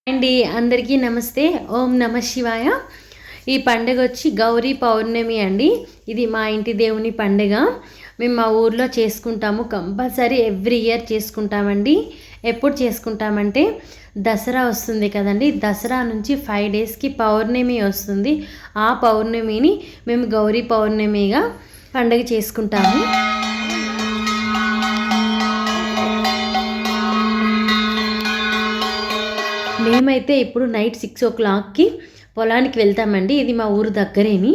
అండి అందరికీ నమస్తే. ఓం నమ శివాయ. ఈ పండుగ వచ్చి గౌరీ పౌర్ణమి అండి. ఇది మా ఇంటి దేవుని పండుగ. మేము మా ఊర్లో చేసుకుంటాము. కంపల్సరీ ఎవ్రీ ఇయర్ చేసుకుంటామండి. ఎప్పుడు చేసుకుంటామంటే దసరా వస్తుంది కదండి. దసరా నుంచి 5 డేస్కి పౌర్ణమి వస్తుంది. ఆ పౌర్ణమిని మేము గౌరీ పౌర్ణమిగా పండుగ చేసుకుంటాము. మేమైతే ఇప్పుడు నైట్ 6 o'clockకి పొలానికి వెళ్తామండి. ఇది మా ఊరు దగ్గరేని.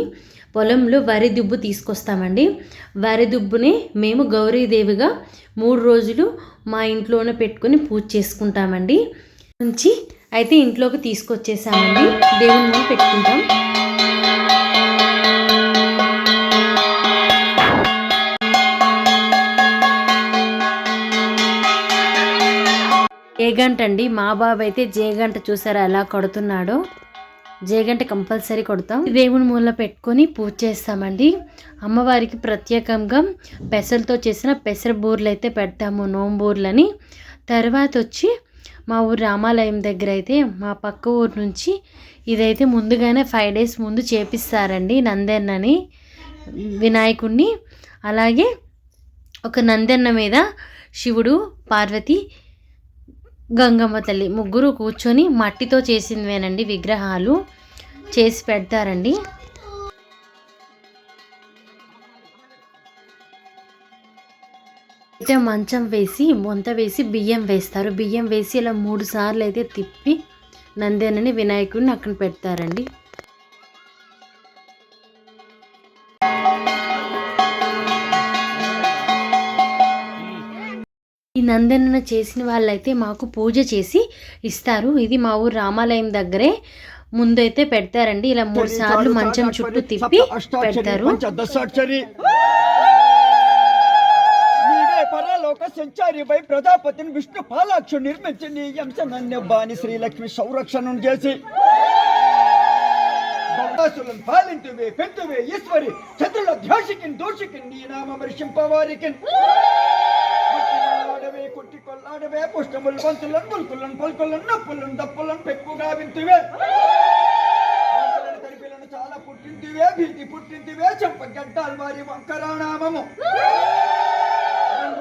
పొలంలో వరి దుబ్బు తీసుకొస్తామండి. వరి దుబ్బుని మేము గౌరీదేవిగా 3 రోజులు మా ఇంట్లోనే పెట్టుకొని పూజ చేసుకుంటామండి. నుంచి అయితే ఇంట్లోకి తీసుకొచ్చేసామండి. దేవుని ముందు పెట్టుకుంటాం. జేగంట అండి. మా బాబు అయితే జేగంట చూసారా ఎలా కొడుతున్నాడో. జేగంట కంపల్సరీ కొడతాం. దేవుని మూల పెట్టుకొని పూజ చేస్తామండి. అమ్మవారికి ప్రత్యేకంగా పెసలతో చేసిన పెసర బూర్లు అయితే పెడతాము, నోంబూర్లని. తర్వాత వచ్చి మా ఊరు రామాలయం దగ్గర అయితే మా పక్క ఊరు నుంచి ఇదైతే ముందుగానే 5 days ముందు చేపిస్తారండి. నందన్నని వినాయకుడిని. అలాగే ఒక నందన్న మీద శివుడు, పార్వతి, గంగమ్మ తల్లి ముగ్గురు కూర్చొని మట్టితో చేసినవేనండి విగ్రహాలు చేసి పెడతారండి. అయితే మంచం వేసి బొంత వేసి బియ్యం వేస్తారు. బియ్యం వేసి ఇలా 3 సార్లు అయితే తిప్పి నందనని వినాయకుడిని అక్కడ పెడతారండి. ఈ నందన చేసిన వాళ్ళైతే మాకు పూజ చేసి ఇస్తారు. ఇది మా ఊరు రామాలయం దగ్గరే ముందైతే పెడతారండి. ఇలా 3 సార్లు మంచం చుట్టూ తిప్పి పెడతారు. సంచారిపై ప్రజాపతిని విష్ణు పాలాక్షు నిర్మించి నీ బాని శ్రీలక్ష్మి సంరక్షణం చేసి పాలింతువే పెంతువే ఈశ్వరి చతుల ధ్యాసికి దోషికి నీ నామ వర్షింపవారికి కొట్టి కొల్లాడవే పుష్టములు పంతులను పుల్కులను పలుకులను నప్పులను దప్పులను పెక్కుగా వింతువే తరిపిలను చాలా పుట్టింటివే భీతి పుట్టింటివే చెంపగడ్డాలు వారి వంకరానామము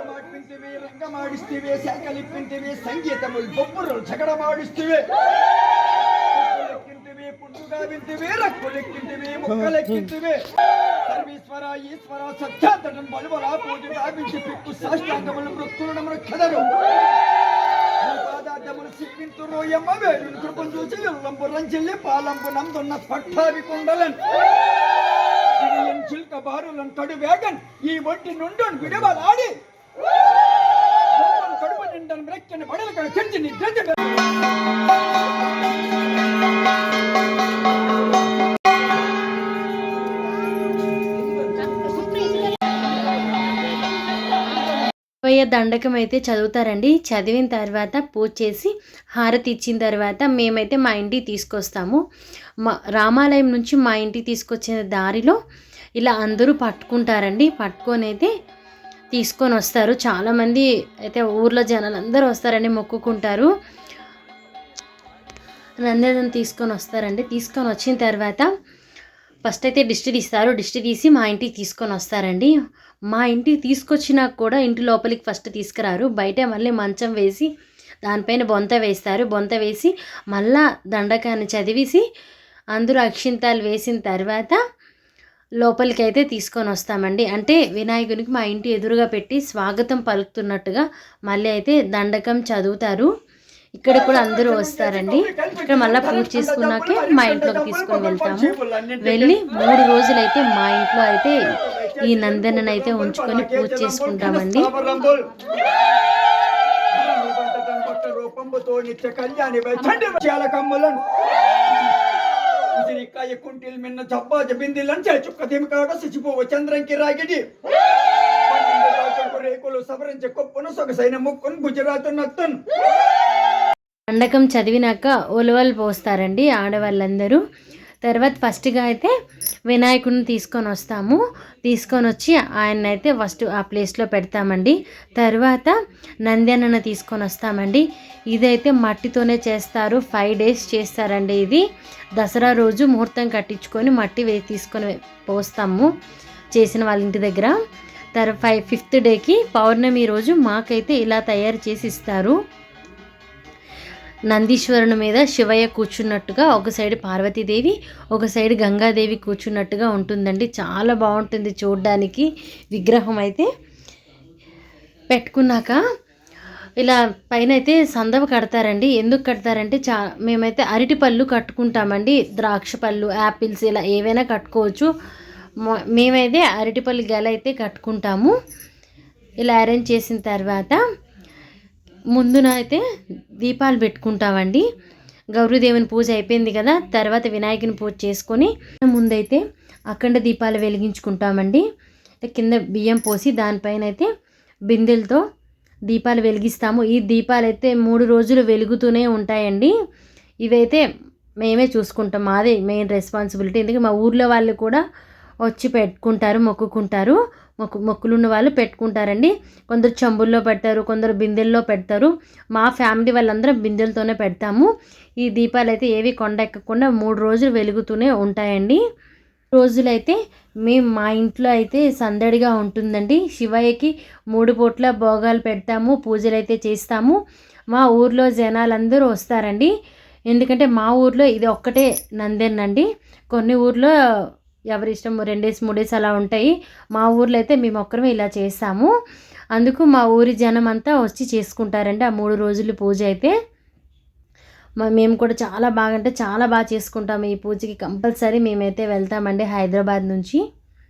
మాటింటివే రంగమాడిస్తివే శాఖలిప్పింటివే సంగీతములు బొమ్మరులు జగడమాడిస్తివే లెక్కింటివే పుట్టుగా వింటివే రక్కులెక్కింటివే ముక్కలెక్కింటివే సర్వేశ్వర ఈశ్వర సత్యాతటం బలువలా పూజ గావించి పిక్కు సాష్టాంగములు మృత్యులను మృక్షదరు పాదార్థములు సిక్కింతురోయమ్మ వేడుని కృపం చూసి ఎల్లంపు రంచెల్లి పాలంపు నందున్న పట్టావి కుండలన్ చిల్క బారులను కడు వేగన్ ఈ ఒంటి నుండి విడవలాడి కడుపు నిండను మ్రెక్కని బడలు కడ చెంచి నిద్ర దండకం అయితే చదువుతారండి. చదివిన తర్వాత పూజ చేసి హారతి ఇచ్చిన తర్వాత మేమైతే మా ఇంటికి తీసుకొస్తాము. మా రామాలయం నుంచి మా ఇంటికి తీసుకొచ్చిన దారిలో ఇలా అందరూ పట్టుకుంటారండి. పట్టుకొని అయితే తీసుకొని వస్తారు. చాలామంది అయితే ఊర్లో జనాలు అందరూ వస్తారండి, మొక్కుకుంటారు. నందనం తీసుకొని వస్తారండి. తీసుకొని వచ్చిన తర్వాత ఫస్ట్ అయితే దిష్టి తీస్తారు. దిష్టి తీసి మా ఇంటికి తీసుకొని వస్తారండి. మా ఇంటికి తీసుకొచ్చినాక కూడా ఇంటి లోపలికి ఫస్ట్ తీసుకురారు. బయట మళ్ళీ మంచం వేసి దానిపైన బొంత వేస్తారు. బొంత వేసి మళ్ళా దండకాన్ని చదివేసి అందరూ అక్షింతాలు వేసిన తర్వాత లోపలికి అయితే తీసుకొని వస్తామండి. అంటే వినాయకునికి మా ఇంటి ఎదురుగా పెట్టి స్వాగతం పలుకుతున్నట్టుగా మళ్ళీ అయితే దండకం చదువుతారు. ఇక్కడ కూడా అందరూ వస్తారండి. ఇక్కడ మళ్ళీ పూజ చేసుకున్నాకే మా ఇంట్లోకి తీసుకొని వెళ్తాము. వెళ్ళి 3 రోజులైతే మా ఇంట్లో అయితే ఈ నందనని అయితే ఉంచుకొని పూజ చేసుకుంటామండి. రేకులు సవరించి కొప్పును సొగసైన ముక్కును గుజరాత్ నత్తును దండకం చదివినాక ఉలవలు పోస్తారండి ఆడవాళ్ళందరూ. తర్వాత ఫస్ట్గా అయితే వినాయకుడిని తీసుకొని వచ్చి ఆయన అయితే ఫస్ట్ ఆ ప్లేస్లో పెడతామండి. తర్వాత నంద్యానను తీసుకొని వస్తామండి. ఇదైతే మట్టితోనే చేస్తారు, 5 days చేస్తారండి. ఇది దసరా రోజు ముహూర్తం కట్టించుకొని మట్టి తీసుకొని పోస్తాము చేసిన వాళ్ళ ఇంటి దగ్గర. తర్వాత 5th డేకి పౌర్ణమి రోజు మాకైతే ఇలా తయారు చేసి ఇస్తారు. నందీశ్వరుని మీద శివయ్య కూర్చున్నట్టుగా, ఒక సైడ్ పార్వతీదేవి, ఒక సైడ్ గంగాదేవి కూర్చున్నట్టుగా ఉంటుందండి. చాలా బాగుంటుంది చూడడానికి. విగ్రహం అయితే పెట్టుకున్నాక ఇలా పైన అయితే సందవ కడతారండి. ఎందుకు కడతారంటే మేమైతే అరటి పళ్ళు కట్టుకుంటామండి. ద్రాక్ష పళ్ళు, యాపిల్స్ ఇలా ఏవైనా కట్టుకోవచ్చు. మేమైతే అరటిపల్లి గెల అయితే కట్టుకుంటాము. ఇలా అరేంజ్ చేసిన తర్వాత ముందున అయితే దీపాలు పెట్టుకుంటామండి. గౌరీదేవుని పూజ అయిపోయింది కదా, తర్వాత వినాయకుని పూజ చేసుకొని ముందైతే అఖండ దీపాలు వెలిగించుకుంటామండి. కింద బియ్యం పోసి దానిపైన అయితే బిందెలతో దీపాలు వెలిగిస్తాము. ఈ దీపాలు అయితే 3 రోజులు వెలుగుతూనే ఉంటాయండి. ఇవైతే మేమే చూసుకుంటాం, మాదే మెయిన్ రెస్పాన్సిబిలిటీ. ఎందుకంటే మా ఊర్లో వాళ్ళు కూడా వచ్చి పెట్టుకుంటారు, మొక్కుకుంటారు. మొక్కులున్న వాళ్ళు పెట్టుకుంటారండి. కొందరు చెంబుల్లో పెడతారు, కొందరు బిందెల్లో పెడతారు. మా ఫ్యామిలీ వాళ్ళందరం బిందెలతోనే పెడతాము. ఈ దీపాలు అయితే ఏవి కొండెక్కకుండా 3 రోజులు వెలుగుతూనే ఉంటాయండి. రోజులైతే మా ఇంట్లో అయితే సందడిగా ఉంటుందండి. శివయ్యకి 3 పూట్ల భోగాలు పెడతాము, పూజలు అయితే చేస్తాము. మా ఊర్లో జనాలందరూ వస్తారండి. ఎందుకంటే మా ఊర్లో ఇది ఒక్కటే నందెన్నండి. కొన్ని ఊర్లో ఎవరి ఇష్టం 2 days 3 days అలా ఉంటాయి. మా ఊర్లో అయితే మేము ఒక్కరమే ఇలా చేస్తాము. అందుకు మా ఊరి జనం అంతా వచ్చి చేసుకుంటారండి ఆ 3 రోజులు పూజ అయితే. మేము కూడా చాలా బాగా అంటే చాలా బాగా చేసుకుంటాము. ఈ పూజకి కంపల్సరీ మేమైతే వెళ్తామండి హైదరాబాద్ నుంచి.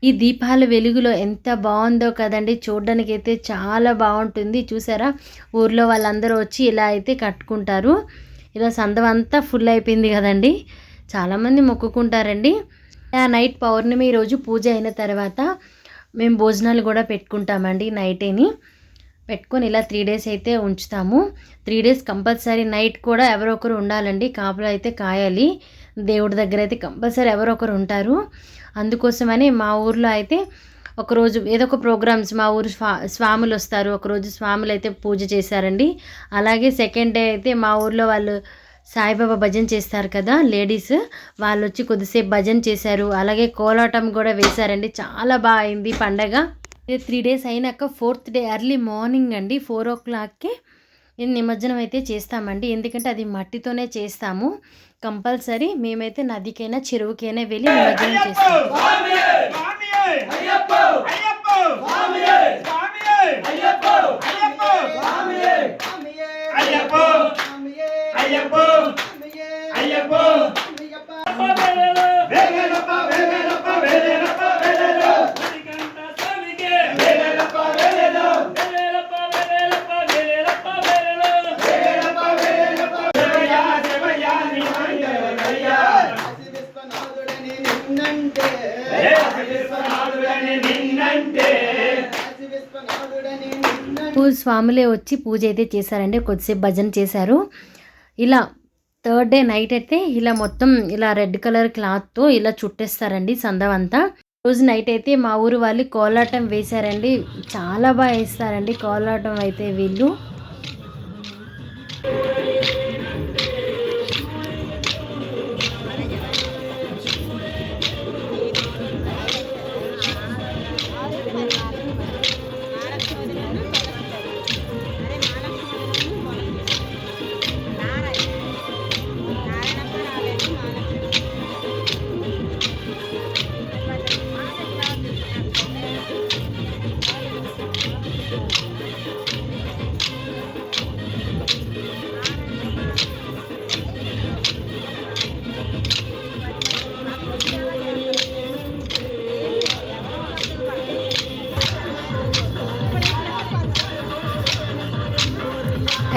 ఈ దీపాల వెలుగులో ఎంత బాగుందో కదండి, చూడడానికి అయితే చాలా బాగుంటుంది. చూసారా, ఊర్లో వాళ్ళందరూ వచ్చి ఇలా అయితే కట్టుకుంటారు. ఇలా సందవంతా ఫుల్ అయిపోయింది కదండి, చాలామంది మొక్కుకుంటారండి. ఆ నైట్ పౌర్ణమి రోజు పూజ అయిన తర్వాత మేము భోజనాలు కూడా పెట్టుకుంటామండి. నైటేని పెట్టుకొని ఇలా 3 days అయితే ఉంచుతాము. 3 days కంపల్సరీ నైట్ కూడా ఎవరో ఒకరు ఉండాలండి, కాపులు అయితే కాయాలి. దేవుడి దగ్గర అయితే కంపల్సరీ ఎవరో ఒకరు ఉంటారు. అందుకోసమని మా ఊర్లో అయితే ఒకరోజు ఏదో ఒక ప్రోగ్రామ్స్, మా ఊరు స్వాములు వస్తారు. ఒకరోజు స్వాములు అయితే పూజ చేశారండి. అలాగే 2nd day అయితే మా ఊర్లో వాళ్ళు సాయిబాబా భజన చేస్తారు కదా లేడీస్, వాళ్ళు వచ్చి కొద్దిసేపు భజన చేశారు. అలాగే కోలాటం కూడా వేశారండి. చాలా బాగా అయింది పండగ. 3 days అయినాక 4th day ఎర్లీ మార్నింగ్ అండి 4 o'clockకి నిమజ్జనం అయితే చేస్తామండి. ఎందుకంటే అది మట్టితోనే చేస్తాము. కంపల్సరీ మేమైతే నదికైనా చెరువుకైనా వెళ్ళి నిమజ్జనం చేస్తాము. స్వాములే వచ్చి పూజ అయితే చేశారండి. కొద్దిసేపు భజన చేశారు. ఇలా 3rd day నైట్ అయితే ఇలా మొత్తం ఇలా రెడ్ కలర్ క్లాత్తో ఇలా చుట్టేస్తారండి సందవంతా. రోజు నైట్ అయితే మా ఊరు వాళ్ళు కోలాటం వేశారండి. చాలా బాగా వేస్తారండి కోలాటం అయితే వీళ్ళు.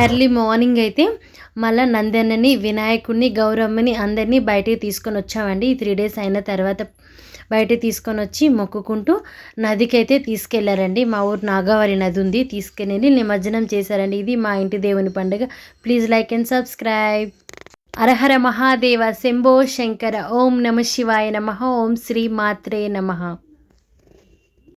ఎర్లీ మార్నింగ్ అయితే మళ్ళీ నందన్నని, వినాయకుడిని, గౌరమ్మని అందరినీ బయటికి తీసుకొని వచ్చామండి. 3 days అయిన తర్వాత బయట తీసుకొని వచ్చి మొక్కుకుంటూ నదికి అయితే తీసుకెళ్లారండి. మా ఊరు నాగావళి నది ఉంది, తీసుకెళ్ళి నిమజ్జనం చేశారండి. ఇది మా ఇంటి దేవుని పండుగ. Please like and subscribe. Harahara Mahadeva Shambho Shankara. ఓం నమ శివాయ నమ. ఓం శ్రీ మాత్రే నమ.